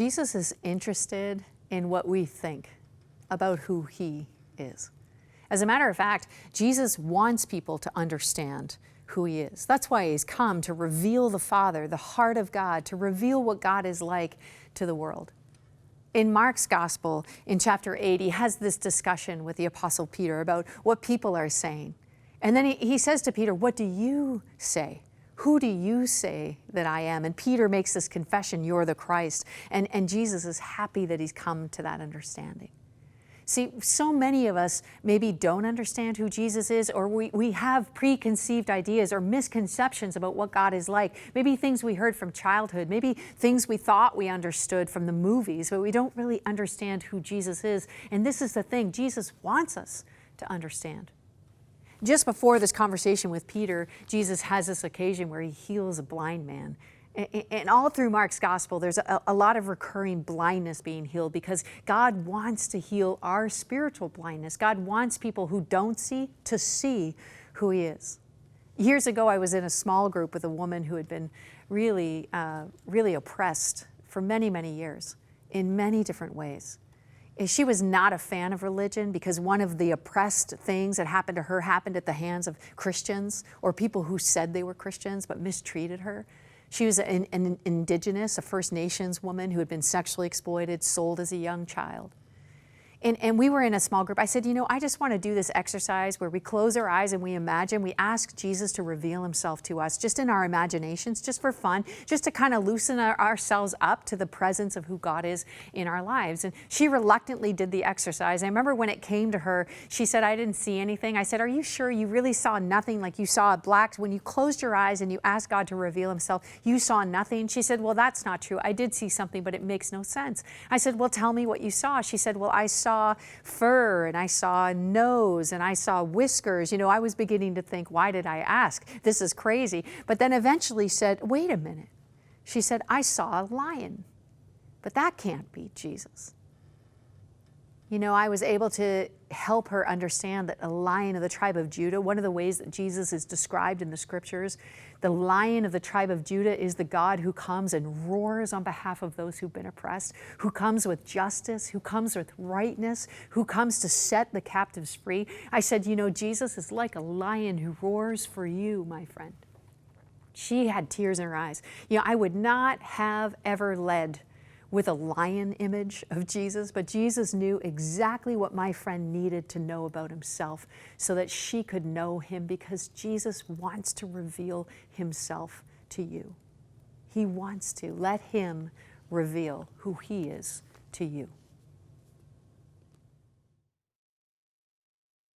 Jesus is interested in what we think about who he is. As a matter of fact, Jesus wants people to understand who he is. That's why he's come, to reveal the Father, the heart of God, to reveal what God is like to the world. In Mark's gospel, in chapter 8, he has this discussion with the Apostle Peter about what people are saying. And then he says to Peter, "What do you say? Who do you say that I am?" And Peter makes this confession, "You're the Christ." And Jesus is happy that he's come to that understanding. See, so many of us maybe don't understand who Jesus is, or we have preconceived ideas or misconceptions about what God is like. Maybe things we heard from childhood, maybe things we thought we understood from the movies, but we don't really understand who Jesus is. And this is the thing, Jesus wants us to understand. Just before this conversation with Peter, Jesus has this occasion where he heals a blind man. And all through Mark's gospel, there's a lot of recurring blindness being healed, because God wants to heal our spiritual blindness. God wants people who don't see to see who he is. Years ago, I was in a small group with a woman who had been really oppressed for many, many years in many different ways. She was not a fan of religion, because one of the oppressed things that happened to her happened at the hands of Christians, or people who said they were Christians but mistreated her. She was an indigenous, a First Nations woman who had been sexually exploited, sold as a young child. And we were in a small group. I said, I just want to do this exercise where we close our eyes and we imagine, we ask Jesus to reveal himself to us just in our imaginations, just for fun, just to kind of loosen ourselves up to the presence of who God is in our lives. And she reluctantly did the exercise. I remember when it came to her, she said, "I didn't see anything." I said, "Are you sure you really saw nothing? Like you saw a black, when you closed your eyes and you asked God to reveal himself, you saw nothing?" She said, "Well, that's not true. I did see something, but it makes no sense." I said, "Well, tell me what you saw." She said, "Well, I saw fur, and I saw a nose, and I saw whiskers." I was beginning to think, why did I ask? This is crazy. But then eventually said, "Wait a minute." She said, "I saw a lion, but that can't be Jesus." I was able to help her understand that a lion of the tribe of Judah, one of the ways that Jesus is described in the scriptures, the lion of the tribe of Judah is the God who comes and roars on behalf of those who've been oppressed, who comes with justice, who comes with rightness, who comes to set the captives free. I said, Jesus is like a lion who roars for you, my friend. She had tears in her eyes. I would not have ever led with a lion image of Jesus, but Jesus knew exactly what my friend needed to know about himself so that she could know him, because Jesus wants to reveal himself to you. He wants to. Let him reveal who he is to you.